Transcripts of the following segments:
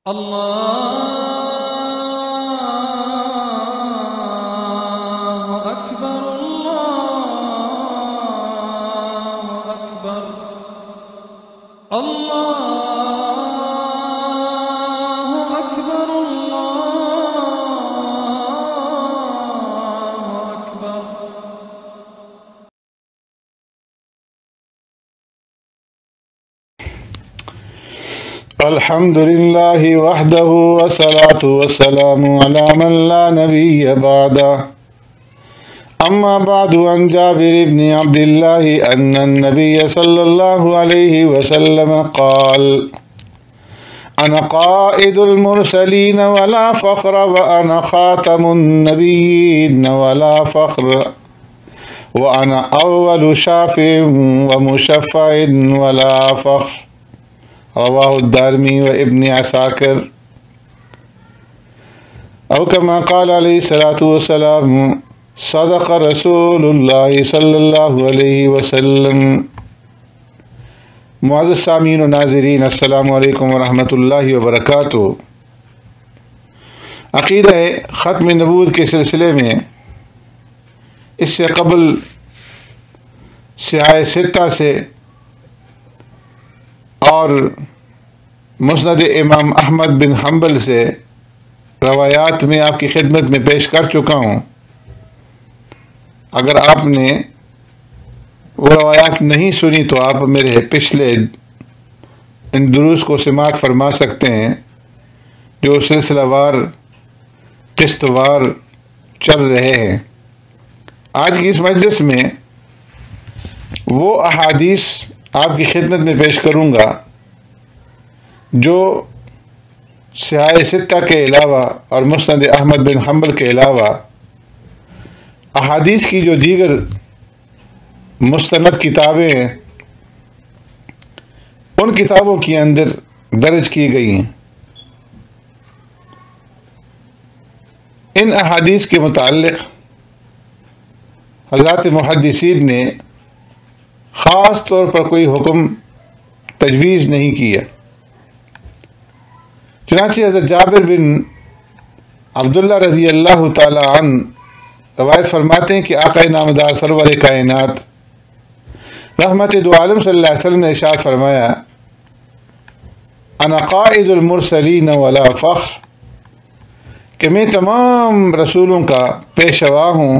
الله أكبر الله أكبر الله أكبر الله أكبر. الحمد لله وحده والصلاة والسلام على من لا نبي بعده. أما بعد، عن جابر بن عبد الله أن النبي صلى الله عليه وسلم قال: أنا قائد المرسلين ولا فخر، وأنا خاتم النبيين ولا فخر، وأنا أول شافع ومشفع ولا فخر. رواه الدارمي وابن عساكر. أو كما قال عليه الصلاة والسلام: صدق رسول الله صلی اللہ علیہ وسلم. معزز سامعین و ناظرین، السلام علیکم ورحمۃ اللہ وبرکاتہ. عقیدہ ختم نبوت کے سلسلے میں اس سے قبل سیاہ ستہ سے اور مسند امام احمد بن حنبل سے روایات میں آپ کی خدمت میں پیش کر چکا ہوں. اگر آپ نے وہ روایات نہیں سنی تو آپ میرے پچھلے ان دروس کو سماعت فرما سکتے ہیں جو سلسلہ وار قسط وار چل رہے ہیں. آج کی اس مجلس میں وہ احادیث آپ کی خدمت میں پیش کروں گا جو سیاہ ستہ کے علاوہ اور مسند احمد بن حنبل کے علاوہ احادیث کی جو دیگر مستند کتابیں ہیں ان کتابوں کے اندر درج کی گئی ہیں. ان احادیث کے متعلق حضرات محدثین نے خاص طور پر کوئی حکم تجویز نہیں کیا. چنانچہ حضرت جابر بن عبداللہ رضی اللہ تعالی عنہ روایت فرماتے ہیں کہ آقا نامدار سرور کائنات رحمت دو عالم صلی اللہ علیہ وسلم نے ارشاد فرمایا: انا قائد المرسلین ولا فخر، کہ میں تمام رسولوں کا پیشوا ہوں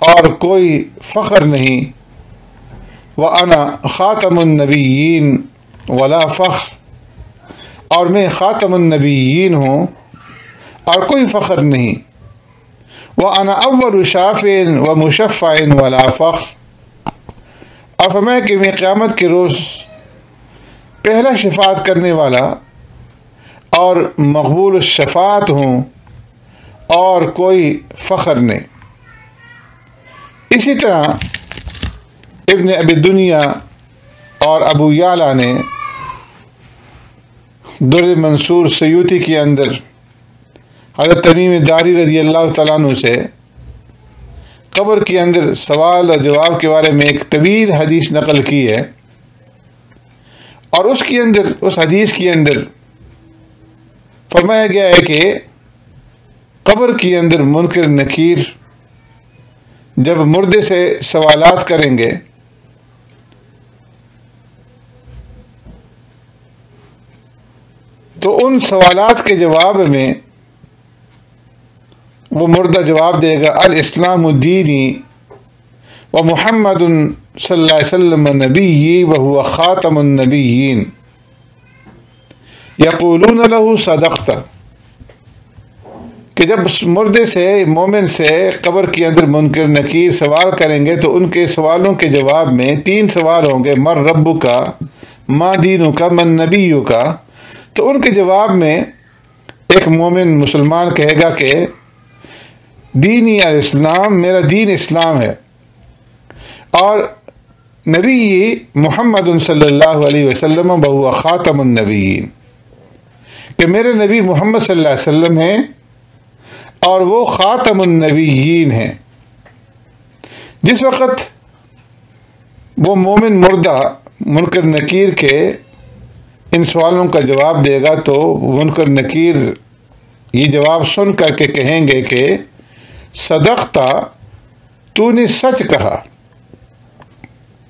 اور کوئی فخر نہیں. وَأَنَا خَاتَمُ النَّبِيِّينَ وَلَا فَخْرَ، اور میں خاتم النبیین ہوں اور کوئی فخر نہیں. وَأَنَا أَوَّلُ شَافِعٍ وَمُشَفَّعٍ وَلَا فَخْرَ، اور فرمایا کہ میں قیامت کے روز پہلا شفاعت کرنے والا اور مقبول الشفاعت ہوں اور کوئی فخر نہیں. اسی طرح ابن ابی دنیا اور ابو یعلا نے در منصور سیوطی کے اندر حضرت تمیم داری رضی اللہ تعالیٰ عنہ سے قبر کے اندر سوال اور جواب کے بارے میں ایک طویل حدیث نقل کی ہے، اور اس حدیث کے اندر فرمایا گیا ہے کہ قبر کے اندر منکر نکیر جب مردے سے سوالات کریں گے تو ان سوالات کے جواب میں وہ مردہ جواب دے گا: الاسلام دینی و محمد صلی اللہ علیہ وسلم نبی وهو خاتم النبیین یقولون له صدقت. کہ جب مردے سے مومن سے قبر کے اندر منکر نکیر سوال کریں گے تو ان کے سوالوں کے جواب میں 3 سوال ہوں گے: من ربک، ما دینک، من نبیک. تو ان کے جواب میں ایک مومن مسلمان کہے گا کہ دینی الاسلام، میرا دین اسلام ہے، اور نبی محمد صلی اللہ علیہ وسلم وهو خاتم النبیین، کہ میرے نبی محمد صلی اللہ علیہ وسلم ہیں اور وہ خاتم النبیین ہیں. جس وقت وہ مومن مردہ منکر نکیر کے ان سوالوں کا جواب دے گا تو منکر نکیر یہ جواب سن کر کے کہیں گے کہ صدقتا، تو نے سچ کہا۔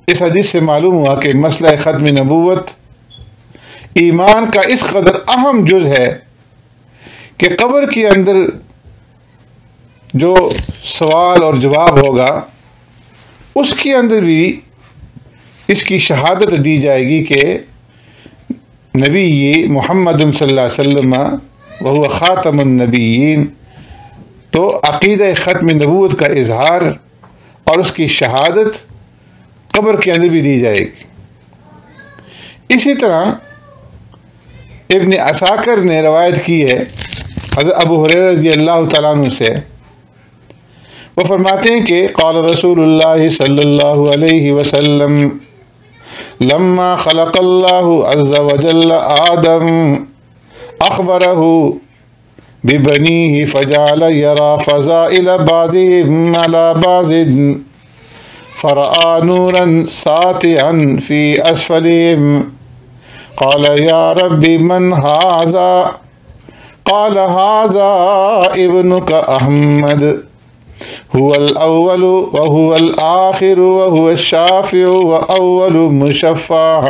اس حدیث سے معلوم ہوا کہ مسئلہ ختم نبوت ایمان کا اس قدر اہم جز ہے کہ قبر کے اندر جو سوال اور جواب ہوگا اس کے اندر بھی اس کی شہادت دی جائے گی کہ نبی محمد صلی اللہ علیہ وسلم وہو خاتم النبیین، تو عقیدہ ختم نبوت کا اظہار اور اس کی شہادت قبر کے اندر بھی دی جائے گی۔ اسی طرح ابن عساکر نے روایت کی ہے حضرت ابو ہریرہ رضی اللہ تعالیٰ عنہ سے، وہ فرماتے ہیں کہ قال رسول اللہ صلی اللہ علیہ وسلم لما خلق اللہ عز وجل آدم اخبرہ ببنیہ فجعل یرا فضائل بعضهم على بعض فرأى نورا ساطعا في أسفلهم قال يا رب من هذا؟ قال هذا ابنك أحمد هو الأول وهو الآخر وهو الشافع وأول مشفع۔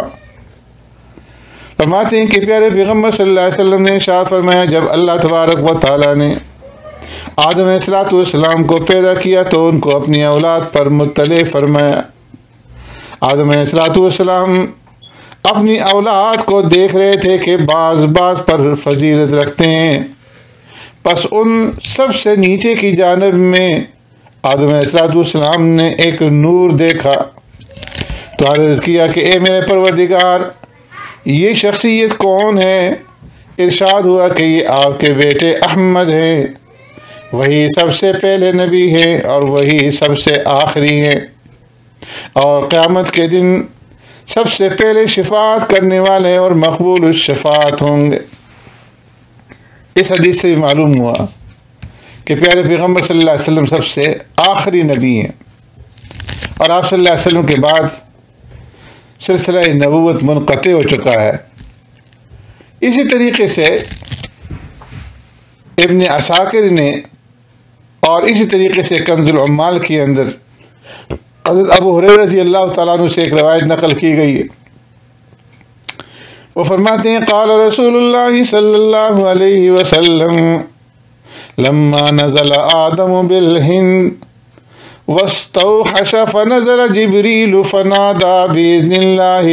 فرماتے ہیں کہ پیارے پیغمبر صلی اللہ علیہ وسلم نے ارشاد فرمایا، جب اللہ تبارک و تعالیٰ نے آدم علیہ السلام کو پیدا کیا تو ان کو اپنی اولاد پر مطلع فرمایا۔ آدم علیہ السلام اپنی اولاد کو دیکھ رہے تھے کہ بعض پر فضیلت رکھتے ہیں، پس ان سب سے نیچے کی جانب میں آدم علیہ السلام نے ایک نور دیکھا تو عرض کیا کہ اے میرے پروردگار، یہ شخصیت کون ہے؟ ارشاد ہوا کہ یہ آپ کے بیٹے احمد ہیں، وہی سب سے پہلے نبی ہے اور وہی سب سے آخری ہے، اور قیامت کے دن سب سے پہلے شفاعت کرنے والے اور مقبول الشفاعت ہوں گے۔ اس حدیث سے معلوم ہوا کہ پیارے پیغمبر صلی اللہ علیہ وسلم سب سے آخری نبی ہیں، اور آپ صلی اللہ علیہ وسلم کے بعد سلسلہ نبوت منقطع ہو چکا ہے۔ اسی طریقے سے ابن عساکر نے اور اسی طریقے سے کنز العمال کے اندر حضرت ابو ہریرہ رضی اللہ تعالیٰ عنہ سے ایک روایت نقل کی گئی ہے۔ وہ فرماتے ہیں قال رسول اللہ صلی اللہ علیہ وسلم لما نزل آدم بالہند واستوحش فنزل جبریل فنادى بإذن اللہ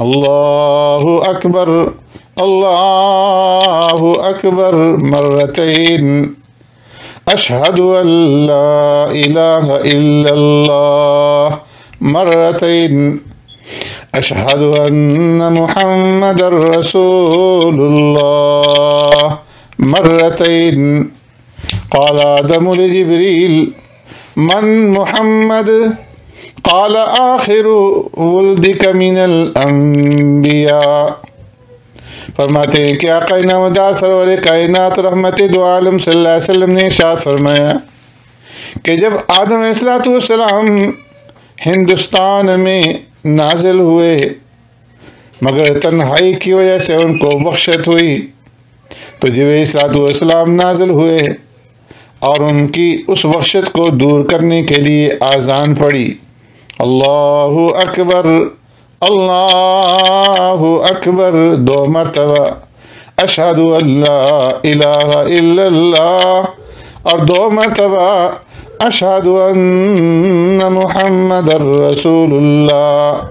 اللہ اکبر اللہ اکبر مرتين اشہد ان لا الہ الا اللہ مرتين اشہد ان محمد رسول اللہ مرتين قال آدم لجبریل من محمد؟ قال آخر ولدک من الانبیاء۔ فرماتے ہیں کہ آقا نامدار سرور کائنات رحمت دو عالم صلی اللہ علیہ وسلم نے ارشاد فرمایا کہ جب آدم علیہ السلام ہندوستان میں نازل ہوئے مگر تنہائی کی وجہ سے ان کو بخشت ہوئی تو جبریل علیہ السلام نازل ہوئے اور ان کی اس بخشت کو دور کرنے کے لیے آذان پڑی، اللہ اکبر اللہ اکبر 2 مرتبہ، اشہد ان لا الہ الا اللہ اور 2 مرتبہ اشہد ان محمد رسول اللہ۔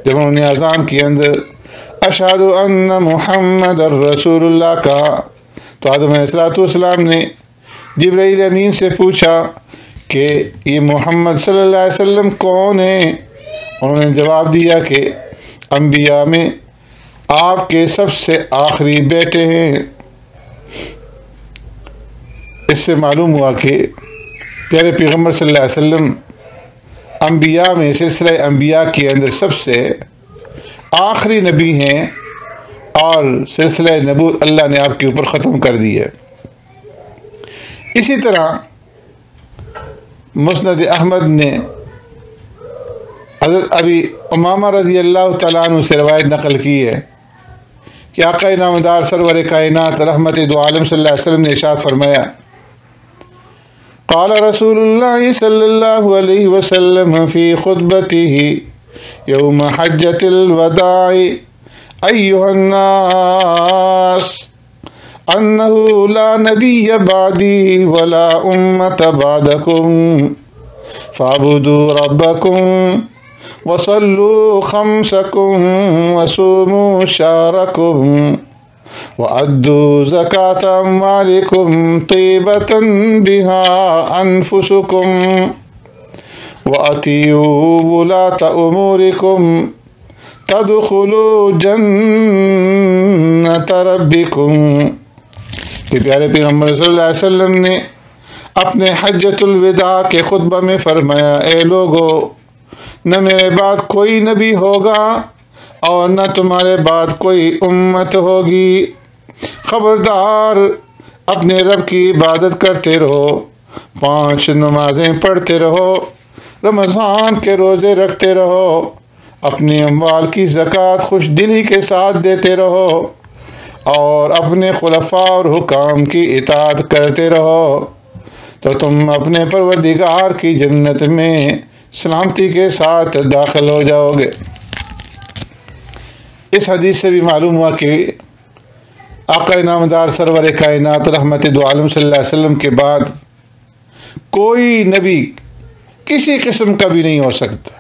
جب انہوں نے اذان کے اندر اشہد ان محمد رسول اللہ کہا تو آدم علیہ السلام نے جبرائیل امین سے پوچھا کہ یہ محمد صلی اللہ علیہ وسلم کون ہیں؟ انہوں نے جواب دیا کہ انبیاء میں آپ کے سب سے آخری بیٹے ہیں۔ اس سے معلوم ہوا کہ پیارے پیغمبر صلی اللہ علیہ وسلم انبیاء میں سلسلہ انبیاء کے اندر سب سے آخری نبی ہیں اور سلسلہ نبوت اللہ نے آپ کے اوپر ختم کر دی ہے۔ اسی طرح مسند احمد نے حضرت ابی امامہ رضی اللہ تعالیٰ عنہ سے روایت نقل کی ہے کہ آقا نامدار سرور کائنات رحمت دو عالم صلی اللہ علیہ وسلم نے ارشاد فرمایا، قال رسول اللہ صلی اللہ علیہ وسلم فی خطبته یوم حجۃ الوداع ایھا الناس انہ لا نبی بعدی ولا امۃ بعدکم فاعبدوا ربکم وصلوا خمسکم وصوموا شہرکم وَأَدُّوا زَكَاةَ أَمْوَالِكُمْ طِيبَةً بِهَا أَنفُسُكُمْ وَأَطِيعُوا وُلَاةَ أُمُورِكُمْ تَدْخُلُوا جَنَّةَ رَبِّكُمْ۔ کہ پیارے پیغمبر صلی اللہ علیہ وسلم نے اپنے حجۃ الوداع کے خطبہ میں فرمایا، اے لوگو، نہ میرے بعد کوئی نبی ہوگا اور نہ تمہارے بعد کوئی امت ہوگی، خبردار اپنے رب کی عبادت کرتے رہو، 5 نمازیں پڑھتے رہو، رمضان کے روزے رکھتے رہو، اپنے اموال کی زکوٰۃ خوش دلی کے ساتھ دیتے رہو، اور اپنے خلفاء اور حکام کی اطاعت کرتے رہو، تو تم اپنے پروردگار کی جنت میں سلامتی کے ساتھ داخل ہو جاؤ گے۔ اس حدیث سے بھی معلوم ہوا کہ آقا نامدار سرور کائنات رحمت دو عالم صلی اللہ علیہ وسلم کے بعد کوئی نبی کسی قسم کا بھی نہیں ہو سکتا،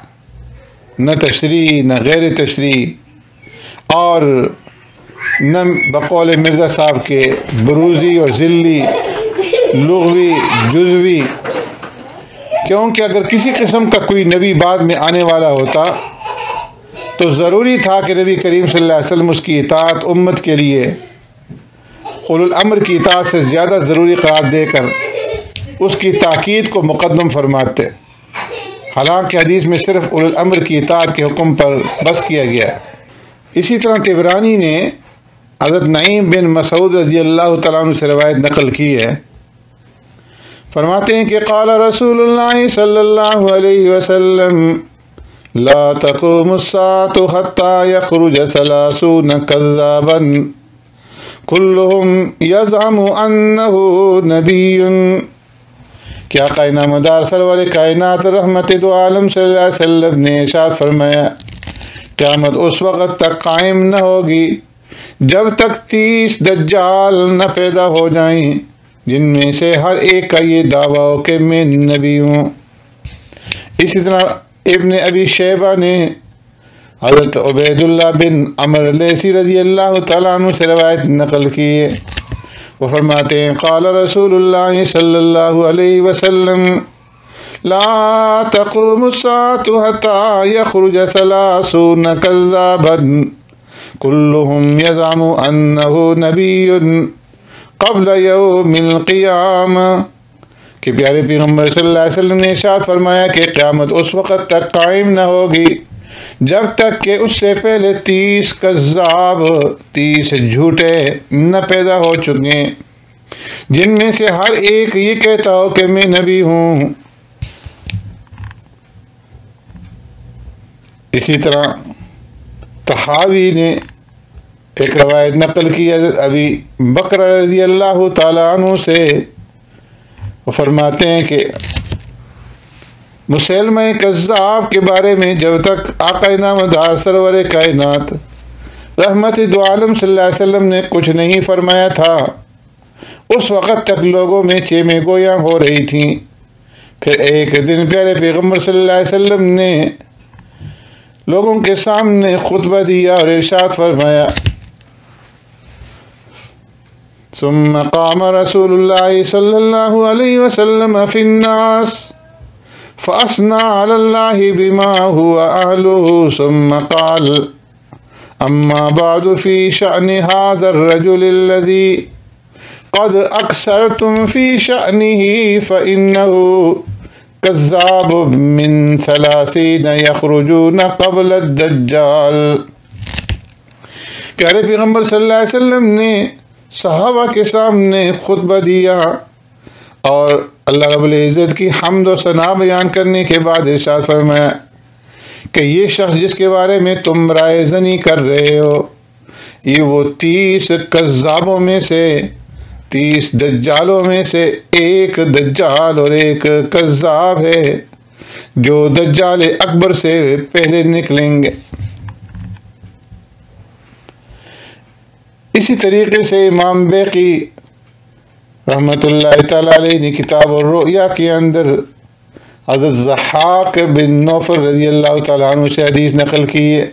نہ تشریح نہ غیر تشریح، اور نہ بقول مرزا صاحب کے بروزی اور ذلی، لغوی، جزوی، کیونکہ اگر کسی قسم کا کوئی نبی بعد میں آنے والا ہوتا تو ضروری تھا کہ نبی کریم صلی اللہ علیہ وسلم اس کی اطاعت امت کے لیے اولو الامر کی اطاعت سے زیادہ ضروری قرار دے کر اس کی تاکید کو مقدم فرماتے، حالانکہ حدیث میں صرف اولو الامر کی اطاعت کے حکم پر بس کیا گیا ہے۔ اسی طرح طبرانی نے حضرت نعیم بن مسعود رضی اللہ تعالیٰ عنہ سے روایت نقل کی ہے، فرماتے ہیں کہ قال رسول اللہ صلی اللہ علیہ وسلم لا تقوم الساعة حتى يخرج 30 كذابا كلهم يزعم أنه نبي۔ کہ آقا نامدار سرور کائنات رحمت دو عالم صلی اللہ علیہ وسلم نے ارشاد فرمایا، قیامت اس وقت تک قائم نہ ہوگی جب تک 30 دجال نہ پیدا ہو جائیں، جن میں سے ہر ایک کا یہ دعویٰ ہو کہ میں نبی ہوں۔ اسی طرح ابن ابی شیبہ نے حضرت عبید اللہ بن عمر لیثی رضی اللہ تعالیٰ عنہ سے روایت نقل کی ہے، وہ فرماتے ہیں قال رسول اللہ صلی اللہ علیہ وسلم لا تقوم الساعة حتى يخرج 30 كذابا كلهم يزعم أنه نبي قبل يوم القیامہ۔ کہ پیارے پیغمبر صلی اللہ علیہ وسلم نے ارشاد فرمایا کہ قیامت اس وقت تک قائم نہ ہوگی جب تک کہ اس سے پہلے 30 کذاب، 30 جھوٹے نہ پیدا ہو چکے، جن میں سے ہر ایک یہ کہتا ہو کہ میں نبی ہوں۔ اسی طرح طحاوی نے ایک روایت نقل کی حضرت ابی بکر رضی اللہ تعالیٰ عنہ سے، وہ فرماتے ہیں کہ مسلمہ کذاب کے بارے میں جب تک آقا نامدار سرور کائنات رحمت دو عالم صلی اللہ علیہ وسلم نے کچھ نہیں فرمایا تھا، اس وقت تک لوگوں میں چیمیں گویاں ہو رہی تھیں۔ پھر ایک دن پیارے پیغمبر صلی اللہ علیہ وسلم نے لوگوں کے سامنے خطبہ دیا اور ارشاد فرمایا، ثم قام رسول اللہ صلی اللہ علیہ وسلم فی الناس فأثنى على الله بما هو أهله ثم قال أما بعد في شأن هذا الرجل الذي قد أكثرتم في شأنه فإنه كذاب من 30 يخرجون قبل الدجال۔ پیارے پیغمبر صلی اللہ علیہ وسلم نے صحابہ کے سامنے خطبہ دیا اور اللہ رب العزت کی حمد و ثنا بیان کرنے کے بعد ارشاد فرمایا کہ یہ شخص جس کے بارے میں تم رائے زنی کر رہے ہو، یہ وہ 30 کذابوں میں سے 30 دجالوں میں سے ایک دجال اور ایک کذاب ہے جو دجال اکبر سے پہلے نکلیں گے۔ اسی طریقے سے امام بیقی رحمۃ اللہ تعالی علیہ نے کتاب الرؤیا کے اندر حضرت ضحاک بن نوفل رضی اللہ تعالیٰ عنہ سے حدیث نقل کی ہے۔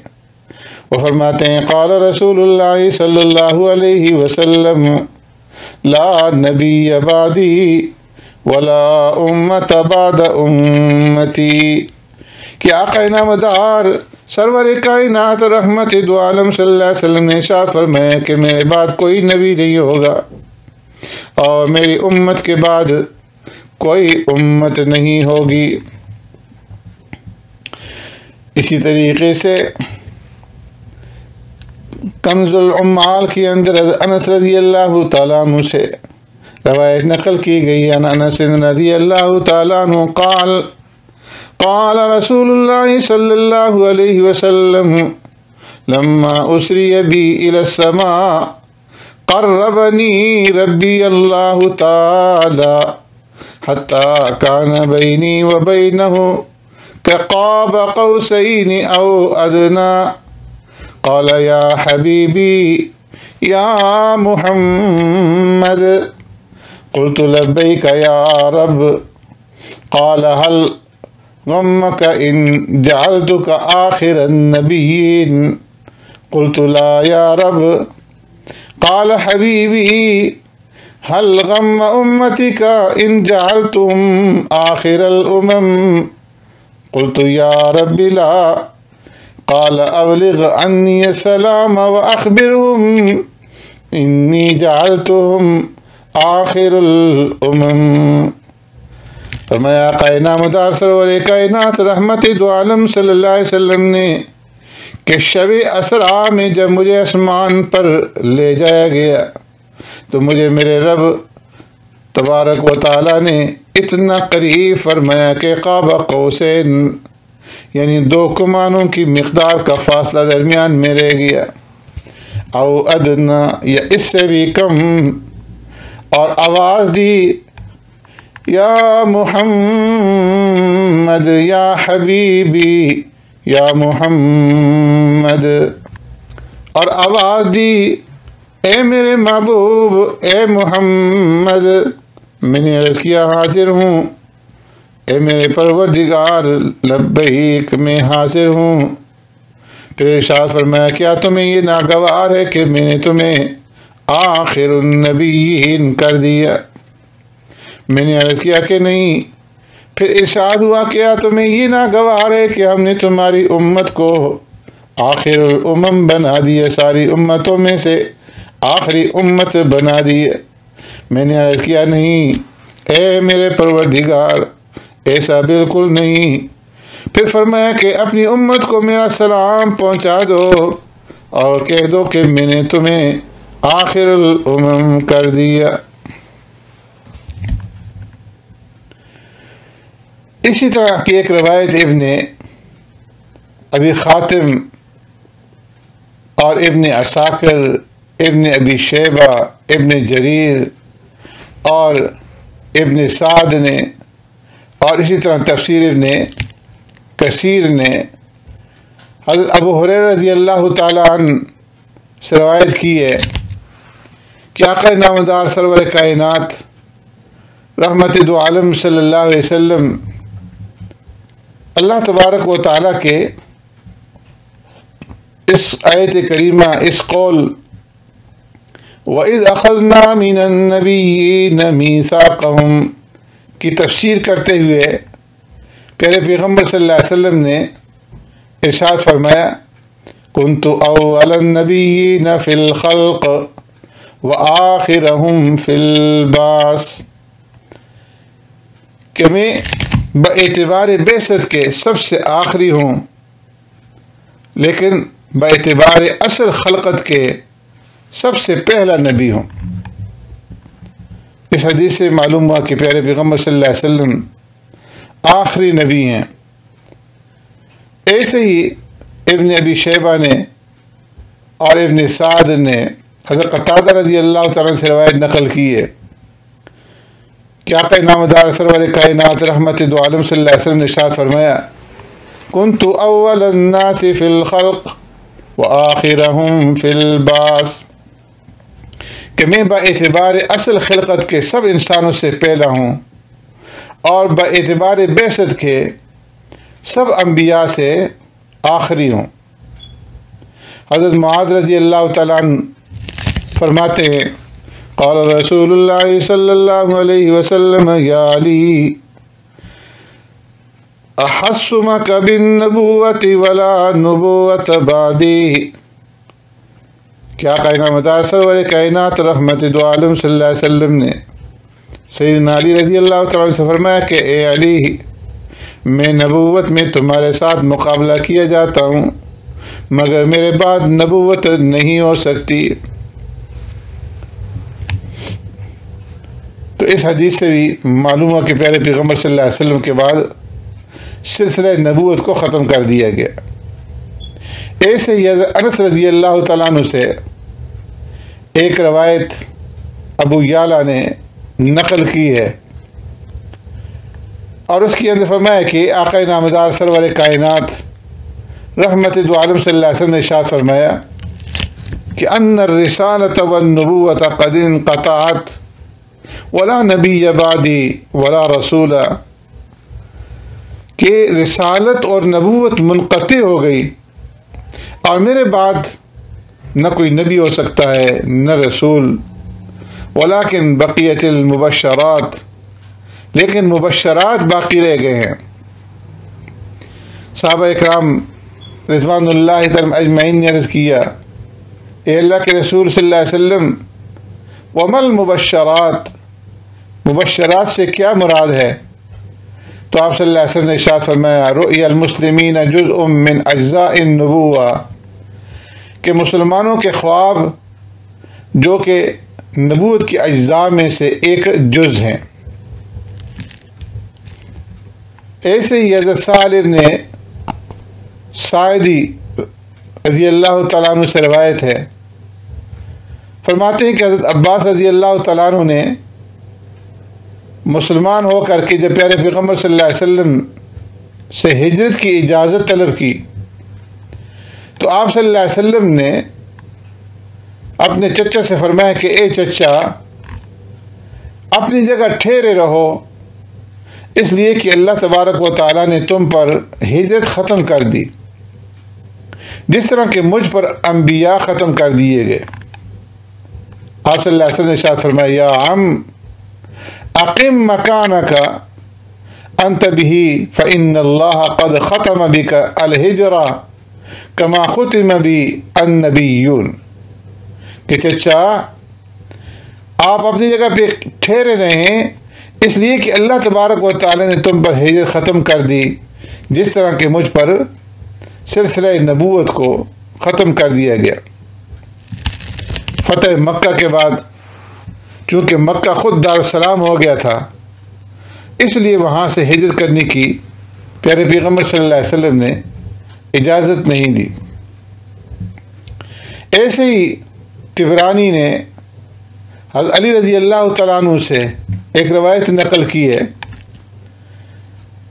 وہ فرماتے ہیں قال رسول اللہ صلی اللہ علیہ وسلم لا نبی بعدی ولا امت بعد امتی، کہ آقا نامدار سرور کائنات رحمت دو عالم صلی اللہ علیہ وسلم نے ارشاد فرمایا کہ میرے بعد کوئی نبی نہیں ہوگا اور میری امت کے بعد کوئی امت نہیں ہوگی۔ اسی طریقے سے کنز العمال کے اندر انس رضی اللہ تعالیٰ عنہ سے روایت نقل کی گئی ہے، انس رضی اللہ تعالیٰ عنہ قال قال رسول اللہ صلی اللہ علیہ وسلم لما اسری بی الی السماء قربنی ربی اللہ تعالی حتی کان بینی و بینہ کقاب قوسین او ادنا قال یا حبیبی یا محمد قلت لبیک یا رب قال هل غمك إن جعلتك آخر النبيين قلت لا يا رب قال حبيبي هل غم أمتك إن جعلتهم آخر الأمم قلت يا رب لا قال أبلغ عني السلام وأخبرهم إني جعلتهم آخر الأمم۔ فرمایا آقا نامدار سرور کائنات رحمت دو عالم صلی اللہ علیہ وسلم نے کہ شب اسرا میں جب مجھے آسمان پر لے جایا گیا تو مجھے میرے رب تبارک و تعالی نے اتنا قریب فرمایا کہ قاب قوسین یعنی 2 کمانوں کی مقدار کا فاصلہ درمیان میں رہ گیا، او ادنا یا اس سے بھی کم، اور آواز دی یا محمد یا حبیبی یا محمد، اور آواز دی اے میرے محبوب اے محمد۔ میں نے عرض کیا حاضر ہوں اے میرے پروردگار، لبیک میں حاضر ہوں۔ پھر ارشاد فرمایا کیا تمہیں یہ ناگوار ہے کہ میں نے تمہیں آخر النبیین کر دیا؟ میں نے عرض کیا کہ نہیں۔ پھر ارشاد ہوا کیا تمہیں یہ ناگوار ہے کہ ہم نے تمہاری امت کو آخر الامم بنا دیا، ساری امتوں میں سے آخری امت بنا دی؟ میں نے عرض کیا نہیں اے میرے پروردگار، ایسا بالکل نہیں۔ پھر فرمایا کہ اپنی امت کو میرا سلام پہنچا دو اور کہہ دو کہ میں نے تمہیں آخر الامم کر دیا۔ اسی طرح کی ایک روایت ابن ابی خاتم اور ابن عساکر، ابن ابی شیبہ، ابن جریر اور ابن سعد نے، اور اسی طرح تفسیر ابن کثیر نے حضرت ابو ہریرہ رضی اللہ تعالیٰ عنہ سے روایت کی ہے کہ آقا نامدار سرور کائنات رحمت دو عالم صلی اللہ علیہ وسلم اللہ تبارک و تعالیٰ کے اس آیت کریمہ، اس قول وَإِذْ أَخَذْنَا مِنَ النَّبِيِّينَ مِيثَاقَهُمْ کی تفسیر کرتے ہوئے پیارے پیغمبر صلی اللہ علیہ وسلم نے ارشاد فرمایا كُنْتُ أَوَّلَ النَّبِيِّينَ فِي الْخَلْقِ وَآخِرَهُمْ فِي الْبَعْثِ، کہ میں باعتبار بعثت کے سب سے آخری ہوں لیکن باعتبار اصل خلقت کے سب سے پہلا نبی ہوں۔ اس حدیث سے معلوم ہوا کہ پیارے پیغمبر صلی اللہ علیہ وسلم آخری نبی ہیں۔ ایسے ہی ابن ابی شیبہ نے اور ابن سعد نے حضرت قتادہ رضی اللہ تعالیٰ سے روایت نقل کی ہے کہ آقا نامدار سرور کائنات رحمت دو عالم صلی اللہ علیہ وسلم نے ارشاد فرمایا کنت اول الناس فی الخلق وآخرہم فی البعث، کہ میں با اعتبار اصل خلقت کے سب انسانوں سے پہلا ہوں اور با اعتبار بعثت کے سب انبیاء سے آخری ہوں۔ حضرت معاذ رضی اللہ تعالیٰ عنہ فرماتے ہیں قال رسول اللہ صلی اللہ علیہ وسلم یا علی احسمک بالنبوۃ ولا نبوۃ بعدی، کیا نامدار سرور کائنات رحمت دو عالم صلی اللہ علیہ وسلم نے سیدنا علی رضی اللہ تعالیٰ عنہ سے فرمایا کہ اے علی، میں نبوت میں تمہارے ساتھ مقابلہ کیا جاتا ہوں مگر میرے بعد نبوت نہیں ہو سکتی۔ تو اس حدیث سے بھی معلوم ہوا کہ پیارے پیغمبر صلی اللہ علیہ وسلم کے بعد سلسلہ نبوت کو ختم کر دیا گیا۔ ایسے ہی انس رضی اللہ تعالیٰ عنہ سے ایک روایت ابو یعلا نے نقل کی ہے اور اس کے اندر فرمایا کہ آقا نامدار سرور کائنات رحمت دو عالم صلی اللہ علیہ وسلم نے ارشاد فرمایا کہ ان الرسالۃ والنبوۃ قد انقطعت ولا نبی بعدی ولا رسول، کہ رسالت اور نبوت منقطع ہو گئی اور میرے بعد نہ کوئی نبی ہو سکتا ہے نہ رسول، ولیکن بقیت المبشرات، لیکن مبشرات باقی رہ گئے ہیں۔ صحابہ اکرام رضوان اللہ تعالیٰ اجمعین نے عرض کیا اے اللہ کے رسول صلی اللہ علیہ وسلم وما المبشرات، مبشرات سے کیا مراد ہے؟ تو آپ صلی اللہ علیہ وسلم نے ارشاد فرمایا رؤیا المسلمین جزء من اجزاء النبوہ، کہ مسلمانوں کے خواب جو کہ نبوت کے اجزاء میں سے ایک جز ہیں۔ ایسے ہی حضرت سالم نے سعدی رضی اللہ تعالیٰ عنہ سے روایت ہے، فرماتے ہیں کہ حضرت عباس رضی اللہ تعالیٰ عنہ نے مسلمان ہو کر کے جب پیارے پیغمبر صلی اللہ علیہ وسلم سے ہجرت کی اجازت طلب کی تو آپ صلی اللہ علیہ وسلم نے اپنے چچا سے فرمایا کہ اے چچا، اپنی جگہ ٹھہرے رہو، اس لیے کہ اللہ تبارک و تعالیٰ نے تم پر ہجرت ختم کر دی جس طرح کہ مجھ پر انبیاء ختم کر دیے گئے۔ آپ صلی اللہ علیہ وسلم نے ارشاد فرمایا یا عم اقم مکانک انت به فإن اللہ قد ختم بک الہجرہ کما ختم بی النبیون، کہ چچا آپ اپنی جگہ پہ ٹھہرے رہیں اس لیے کہ اللہ تبارک و تعالی نے تم پر ہجرت ختم کر دی جس طرح کہ مجھ پر سلسلہ نبوت کو ختم کر دیا گیا۔ فتح مکہ کے بعد چونکہ مکہ خود دارالسلام ہو گیا تھا اس لیے وہاں سے ہجرت کرنے کی پیارے پیغمبر صلی اللہ علیہ وسلم نے اجازت نہیں دی۔ ایسے ہی طبرانی نے حضرت علی رضی اللہ تعالیٰ عنہ سے ایک روایت نقل کی ہے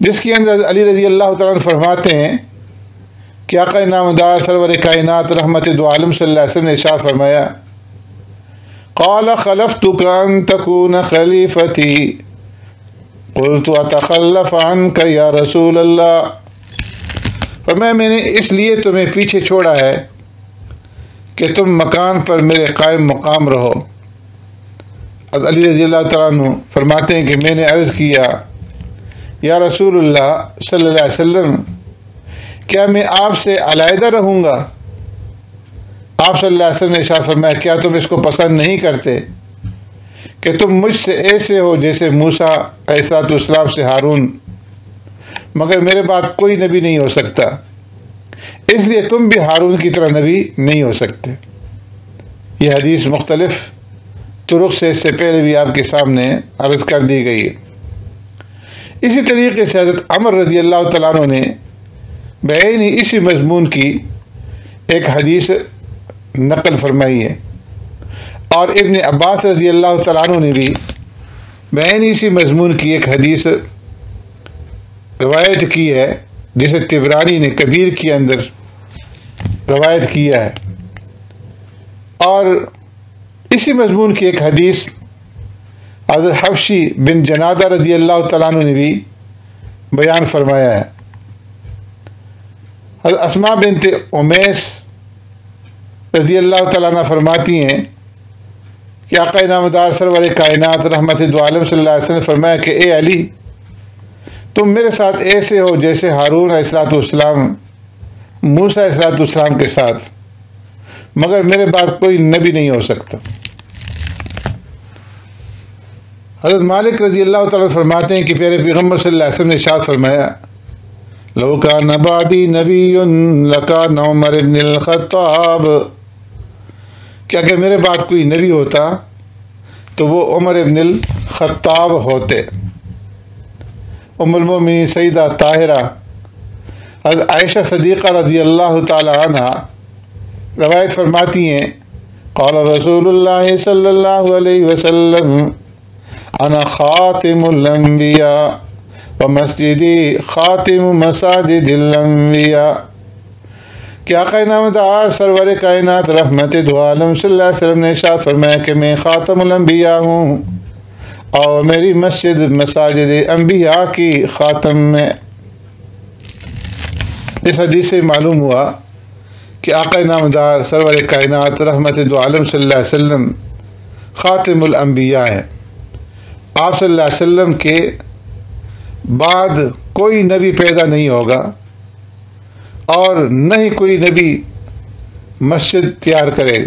جس کے اندر حضرت علی رضی اللہ تعالیٰ عنہ فرماتے ہیں کہ آقا نامدار سرور کائنات رحمت دو عالم صلی اللہ علیہ وسلم نے ارشاد فرمایا قال خلفتک ان تکون خلیفتی قلت اتخلف عنک یا رسول اللہ، فرمایا میں نے اس لیے تمہیں پیچھے چھوڑا ہے کہ تم مکان پر میرے قائم مقام رہو۔ حضرت علی رضی اللہ تعالیٰ عنہ فرماتے ہیں کہ میں نے عرض کیا یا رسول اللہ صلی اللہ علیہ وسلم کیا میں آپ سے علیحدہ رہوں گا؟ آپ صلی اللہ علیہ وسلم نے ارشاد فرمایا کیا تم اس کو پسند نہیں کرتے کہ تم مجھ سے ایسے ہو جیسے موسیٰ علیہ السلام سے ہارون، مگر میرے بعد کوئی نبی نہیں ہو سکتا اس لیے تم بھی ہارون کی طرح نبی نہیں ہو سکتے۔ یہ حدیث مختلف طرق سے اس سے پہلے بھی آپ کے سامنے عرض کر دی گئی ہے۔ اسی طریقے سے حضرت عمر رضی اللہ تعالیٰ عنہ نے بعین اسی مضمون کی ایک حدیث نقل فرمائی ہے، اور ابن عباس رضی اللہ تعالیٰ عنہ نے بھی بہن اسی مضمون کی ایک حدیث روایت کی ہے، جسے طبرانی نے کبیر کے اندر روایت کیا ہے، اور اسی مضمون کی ایک حدیث حضرت حفشی بن جنادہ رضی اللہ تعالیٰ عنہ نے بھی بیان فرمایا ہے۔ حضرت اسماء بنت امیس رضی اللہ تعالیٰ عنہ فرماتی ہیں کہ آقا نامدار سرور کائنات رحمت دو عالم صلی اللہ علیہ وسلم نے فرمایا کہ اے علی، تم میرے ساتھ ایسے ہو جیسے ہارون علیہ السلام موسیٰ علیہ السلام کے ساتھ، مگر میرے بعد کوئی نبی نہیں ہو سکتا۔ حضرت مالک رضی اللہ تعالیٰ فرماتے ہیں کہ پیارے پیغمبر صلی اللہ علیہ وسلم نے ارشاد فرمایا، لو کان بعدی نبی لکان عمر بن الخطاب، کہ اگر میرے بعد کوئی نبی ہوتا تو وہ عمر ابن الخطاب ہوتے۔ ام المومنین سیدہ طاہرہ حضرت عائشہ صدیقہ رضی اللہ تعالی عنہ روایت فرماتی ہیں، قال رسول اللہ صلی اللہ علیہ وسلم انا خاتم الانبیاء ومسجدی خاتم مساجد الانبیاء، کہ آقا نامدار سرور کائنات رحمت دو عالم صلی اللہ علیہ وسلم نے ارشاد فرمایا کہ میں خاتم الانبیاء ہوں اور میری مسجد مساجد انبیاء کی خاتم میں۔ اس حدیث سے معلوم ہوا کہ آقا نامدار سرور کائنات رحمت دو عالم صلی اللہ علیہ وسلم خاتم الانبیاء ہے۔ آپ صلی اللہ علیہ وسلم کے بعد کوئی نبی پیدا نہیں ہوگا، اور نہ ہی کوئی نبی مسجد تیار کرے۔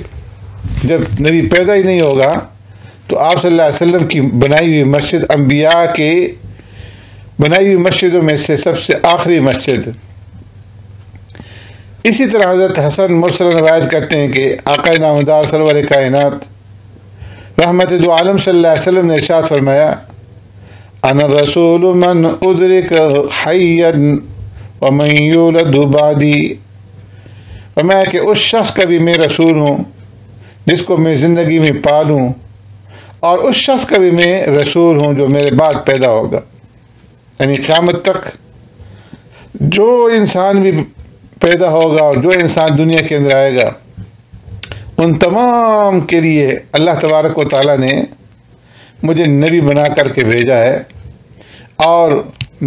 جب نبی پیدا ہی نہیں ہوگا تو آپ صلی اللہ علیہ وسلم کی بنائی ہوئی مسجد انبیاء کے بنائی ہوئی مسجدوں میں سے سب سے آخری مسجد۔ اسی طرح حضرت حسن مرسل روایت کرتے ہیں کہ آقا نامدار سرور کائنات رحمت دو عالم صلی اللہ علیہ وسلم نے ارشاد فرمایا، انا الرسول من ادرک حیا ومن یولد بعدی، فرمایا کہ اس شخص کا بھی میں رسول ہوں جس کو میں زندگی میں پالوں، اور اس شخص کا بھی میں رسول ہوں جو میرے بعد پیدا ہوگا۔ یعنی قیامت تک جو انسان بھی پیدا ہوگا اور جو انسان دنیا کے اندر آئے گا، ان تمام کے لیے اللہ تبارک و تعالیٰ نے مجھے نبی بنا کر کے بھیجا ہے، اور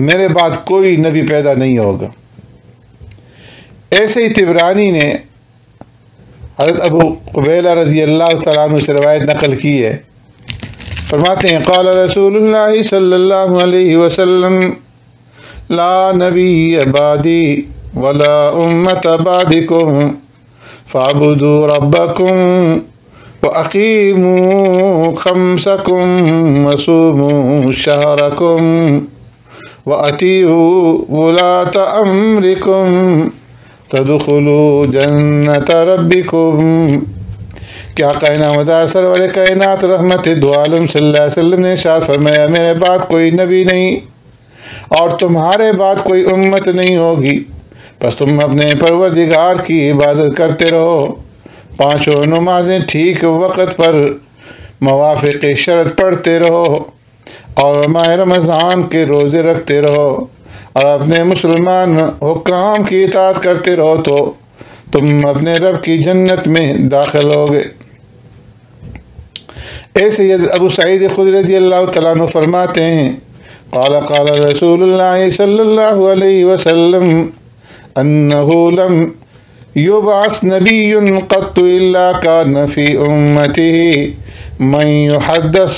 میرے بعد کوئی نبی پیدا نہیں ہوگا۔ ایسے ہی طبرانی نے حضرت ابو قبیلہ رضی اللہ تعالیٰ عنہ سے روایت نقل کی ہے، فرماتے ہیں قال رسول اللہ صلی اللہ علیہ وسلم لا نبی بعدی ولا امت بعدکم فاعبدوا ربکم وَأَقِيمُوا خَمْسَكُمْ وَصُومُوا شَهْرَكُمْ وَأَطِيعُوا وُلَاةَ أَمْرِكُمْ تَدْخُلُوا جَنَّةَ رَبِّكُمْ، کہ آقا نامدار سرور کائنات رحمت دو عالم صلی اللہ علیہ وسلم نے ارشاد فرمایا، میرے بعد کوئی نبی نہیں اور تمہارے بعد کوئی امت نہیں ہوگی، بس تم اپنے پروردگار کی عبادت کرتے رہو، پانچوں نمازیں ٹھیک وقت پر موافق شرط پڑھتے رہو، اور ماہ رمضان کے روزے رکھتے رہو، اور اپنے مسلمان حکام کی اطاعت کرتے رہو، تو تم اپنے رب کی جنت میں داخل ہوگے۔ ایسے ہی ابو سعید خدری رضی اللہ تعالیٰ عنہ فرماتے ہیں قال قال رسول اللہ صلی اللہ علیہ وسلم انہ لم یبعث نبی قط الا کان فی امته من یحدث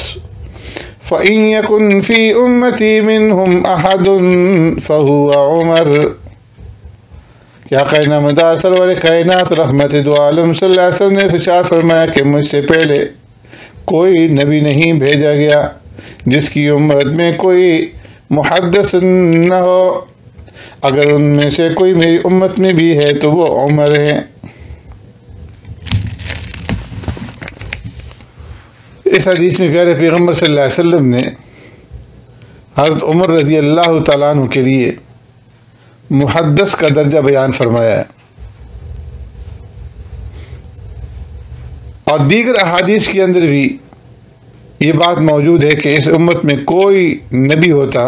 فإن يكن في امتی منهم احد فهو عمر، کہ آقا نامدار سرور کائنات رحمت دو عالم صلی اللہ علیہ وسلم نے ارشاد فرمایا کہ مجھ سے پہلے کوئی نبی نہیں بھیجا گیا جس کی امت میں کوئی محدث نہ ہو، اگر ان میں سے کوئی میری امت میں بھی ہے تو وہ عمر ہے۔ اس حدیث میں پیارے پیغمبر صلی اللہ علیہ وسلم نے حضرت عمر رضی اللہ تعالیٰ عنہ کے لیے محدث کا درجہ بیان فرمایا ہے۔ اور دیگر احادیث کے اندر بھی یہ بات موجود ہے کہ اس امت میں کوئی نبی ہوتا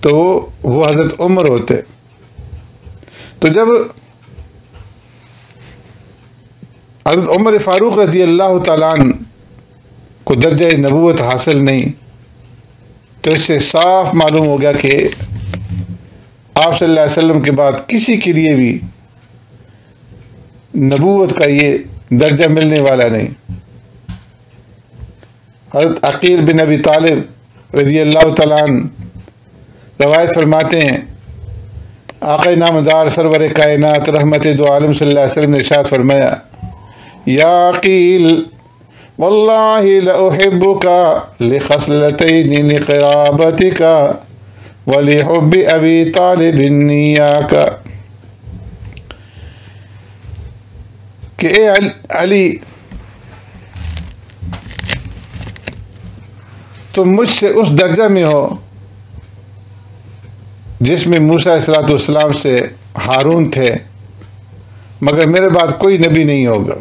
تو وہ حضرت عمر ہوتے. تو جب حضرت عمر فاروق رضی اللہ تعالیٰ عنہ کو درجہ نبوت حاصل نہیں، تو اس سے صاف معلوم ہو گیا کہ آپ صلی اللہ علیہ وسلم کے بعد کسی کے لیے بھی نبوت کا یہ درجہ ملنے والا نہیں. حضرت شکیر بن ابی طالب رضی اللہ تعالیٰ عنہ روایت فرماتے ہیں، آقا نامدار سرور کائنات رحمت دو عالم صلی اللہ علیہ وسلم نے ارشاد فرمایا، یا عقیل واللہ لأحبک لخصلتین لقرابتک ولحب ابی طالب نیاک، کہ اے علی تم مجھ سے اس درجہ میں ہو جس میں موسیٰ علیہ السلام سے ہارون تھے، مگر میرے بعد کوئی نبی نہیں ہوگا.